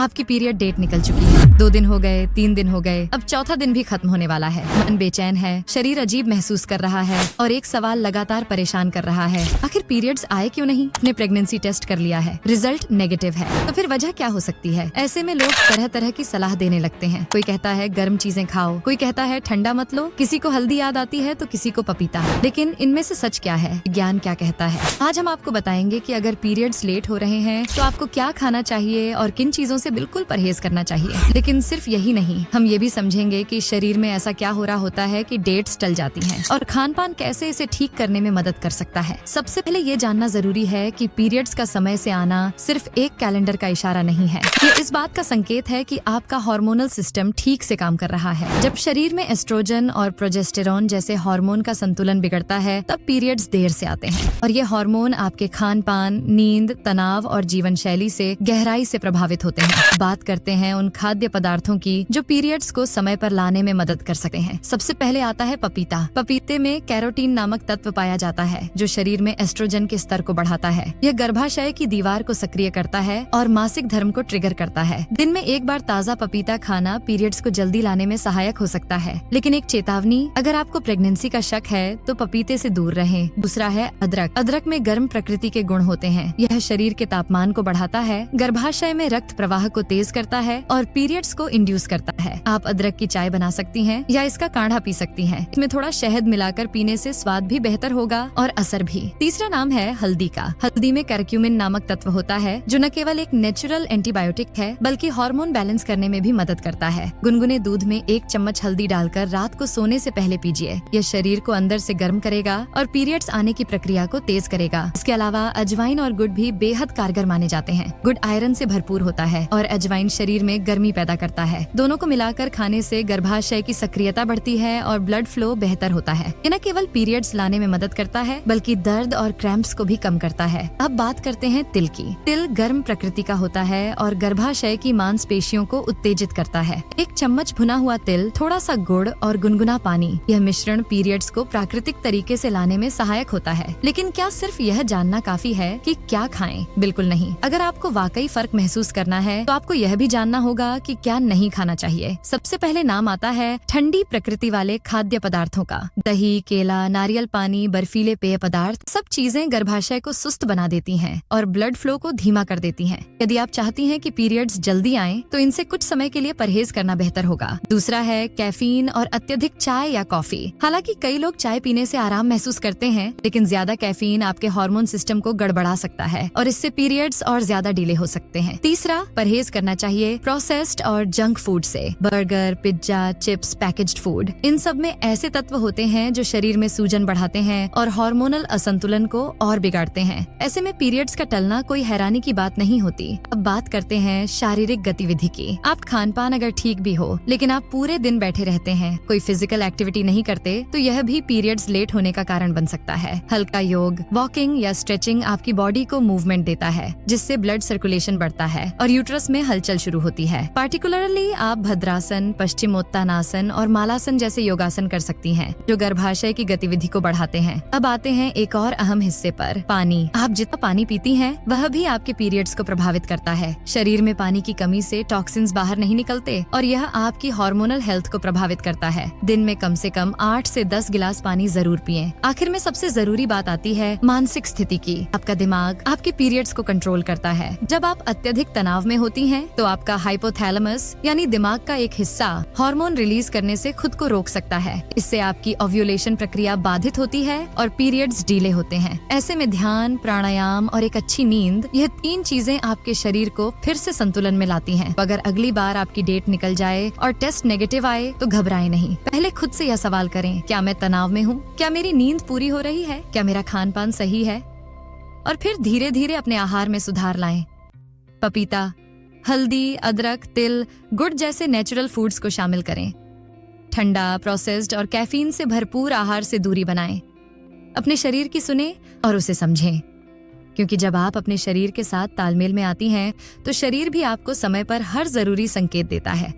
आपकी period date निकल चुकी है। 2 दिन हो गए, 3 दिन हो गए, अब चौथा दिन भी खत्म होने वाला है। मन बेचैन है, शरीर अजीब महसूस कर रहा है और एक सवाल लगातार परेशान कर रहा है, आखिर पीरियड्स आए क्यों नहीं? अपने प्रेगनेंसी टेस्ट कर लिया है, रिजल्ट नेगेटिव है, तो फिर वजह क्या हो सकती है? ऐसे में लोग तरह तरह की सलाह देने लगते हैं। कोई कहता है गर्म चीजें खाओ, कोई कहता है ठंडा मत लो, किसी को हल्दी याद आती है तो किसी को पपीता। लेकिन इनमें से सच क्या है? ज्ञान क्या कहता है? आज हम आपको बताएंगे कि अगर पीरियड्स लेट हो रहे हैं तो आपको क्या खाना चाहिए और किन चीजों से बिल्कुल परहेज करना चाहिए। लेकिन सिर्फ यही नहीं, हम ये भी समझेंगे कि शरीर में ऐसा क्या हो रहा होता है कि डेट्स टल जाती हैं और खान पान कैसे इसे ठीक करने में मदद कर सकता है। सबसे पहले ये जानना जरूरी है कि पीरियड्स का समय से आना सिर्फ एक कैलेंडर का इशारा नहीं है, ये इस बात का संकेत है कि आपका हार्मोनल सिस्टम ठीक से काम कर रहा है। जब शरीर में एस्ट्रोजन और प्रोजेस्टेरॉन जैसे हार्मोन का संतुलन बिगड़ता है तब पीरियड्स देर से आते हैं और ये हार्मोन आपके खान पान, नींद, तनाव और जीवन शैली से गहराई से प्रभावित होते हैं। बात करते हैं उन खाद्य पदार्थों की जो पीरियड्स को समय पर लाने में मदद कर सकते हैं। सबसे पहले आता है पपीता। पपीते में कैरोटीन नामक तत्व पाया जाता है जो शरीर में एस्ट्रोजन के स्तर को बढ़ाता है। यह गर्भाशय की दीवार को सक्रिय करता है और मासिक धर्म को ट्रिगर करता है। दिन में एक बार ताज़ा पपीता खाना पीरियड्स को जल्दी लाने में सहायक हो सकता है। लेकिन एक चेतावनी, अगर आपको प्रेगनेंसी का शक है तो पपीते से दूर रहें। दूसरा है अदरक। अदरक में गर्म प्रकृति के गुण होते हैं। यह शरीर के तापमान को बढ़ाता है, गर्भाशय में रक्त प्रवाह को तेज करता है और पीरियड्स को इंड्यूस करता है। आप अदरक की चाय बना सकती हैं या इसका काढ़ा पी सकती हैं। इसमें थोड़ा शहद मिलाकर पीने से स्वाद भी बेहतर होगा और असर भी। तीसरा नाम है हल्दी का। हल्दी में करक्यूमिन नामक तत्व होता है जो न केवल एक नेचुरल एंटीबायोटिक है बल्कि हार्मोन बैलेंस करने में भी मदद करता है। गुनगुने दूध में 1 चम्मच हल्दी डालकर रात को सोने से पहले पीजिए। यह शरीर को अंदर से गर्म करेगा और पीरियड्स आने की प्रक्रिया को तेज करेगा। इसके अलावा अजवाइन और गुड़ भी बेहद कारगर माने जाते हैं। गुड़ आयरन से भरपूर होता है और अजवाइन शरीर में गर्मी पैदा करता है। दोनों को मिलाकर खाने से गर्भाशय की सक्रियता बढ़ती है और ब्लड फ्लो बेहतर होता है। ये न केवल पीरियड्स लाने में मदद करता है बल्कि दर्द और क्रैम्प्स को भी कम करता है। अब बात करते हैं तिल की। तिल गर्म प्रकृति का होता है और गर्भाशय की मांसपेशियों को उत्तेजित करता है। 1 चम्मच भुना हुआ तिल, थोड़ा सा गुड़ और गुनगुना पानी, यह मिश्रण पीरियड्स को प्राकृतिक तरीके से लाने में सहायक होता है। लेकिन क्या सिर्फ यह जानना काफी है कि क्या खाएं? बिल्कुल नहीं। अगर आपको वाकई फर्क महसूस करना है तो आपको यह भी जानना होगा कि क्या नहीं खाना चाहिए। सबसे पहले नाम आता है ठंडी प्रकृति वाले खाद्य पदार्थों का। दही, केला, नारियल पानी, बर्फीले पेय पदार्थ, सब चीजें गर्भाशय को सुस्त बना देती हैं और ब्लड फ्लो को धीमा कर देती हैं। यदि आप चाहती हैं कि पीरियड्स जल्दी आएं, तो इनसे कुछ समय के लिए परहेज करना बेहतर होगा। दूसरा है कैफीन और अत्यधिक चाय या कॉफी। हालांकि कई लोग चाय पीने से आराम महसूस करते हैं, लेकिन ज्यादा कैफीन आपके हार्मोन सिस्टम को गड़बड़ा सकता है और इससे पीरियड्स और ज्यादा डिले हो सकते हैं। तीसरा, परहेज करना चाहिए प्रोसेस्ड और जंक फूड से। Burger, pizza, chips, packaged food, इन सब में ऐसे तत्व होते हैं जो शरीर में सूजन बढ़ाते हैं और हार्मोनल असंतुलन को और बिगाड़ते हैं। ऐसे में पीरियड्स का टलना कोई हैरानी की बात नहीं होती। अब बात करते हैं शारीरिक गतिविधि की। आप खान पान अगर ठीक भी हो लेकिन आप पूरे दिन बैठे रहते हैं, कोई फिजिकल एक्टिविटी नहीं करते, तो यह भी पीरियड्स लेट होने का कारण बन सकता है। हल्का योग, वॉकिंग या स्ट्रेचिंग आपकी बॉडी को मूवमेंट देता है जिससे ब्लड सर्कुलेशन बढ़ता है और यूट्रस में हलचल शुरू होती है। पार्टिकुलरली आप भद्रासन, पश्चिमोत्तानासन और मालासन जैसे योगासन कर सकती हैं जो गर्भाशय की गतिविधि को बढ़ाते हैं। अब आते हैं एक और अहम हिस्से पर, पानी। आप जितना पानी पीती हैं वह भी आपके पीरियड्स को प्रभावित करता है। शरीर में पानी की कमी से टॉक्सिन्स बाहर नहीं निकलते और यह आपकी हार्मोनल हेल्थ को प्रभावित करता है। दिन में कम से कम 8 से 10 गिलास पानी जरूर पिएं। आखिर में सबसे जरूरी बात आती है मानसिक स्थिति की। आपका दिमाग आपके पीरियड्स को कंट्रोल करता है। जब आप अत्यधिक तनाव में होती हैं तो आपका हाइपोथैलेमस यानी दिमाग का एक हिस्सा हार्मोन रिलीज करने से खुद को रोक सकता है। इससे आपकी ओव्यूलेशन प्रक्रिया बाधित होती है और पीरियड्स डिले होते हैं। ऐसे में ध्यान, प्राणायाम और एक अच्छी नींद, यह 3 चीजें आपके शरीर को फिर से संतुलन में लाती हैं। अगर अगली बार आपकी डेट निकल जाए और टेस्ट नेगेटिव आए तो घबराएं नहीं। पहले खुद से यह सवाल करें, क्या मैं तनाव में हूँ? क्या मेरी नींद पूरी हो रही है? क्या मेरा खान पान सही है? और फिर धीरे धीरे अपने आहार में सुधार लाएं। पपीता, हल्दी, अदरक, तिल, गुड़ जैसे नेचुरल फूड्स को शामिल करें। ठंडा, प्रोसेस्ड और कैफीन से भरपूर आहार से दूरी बनाएं। अपने शरीर की सुने और उसे समझें, क्योंकि जब आप अपने शरीर के साथ तालमेल में आती हैं तो शरीर भी आपको समय पर हर जरूरी संकेत देता है।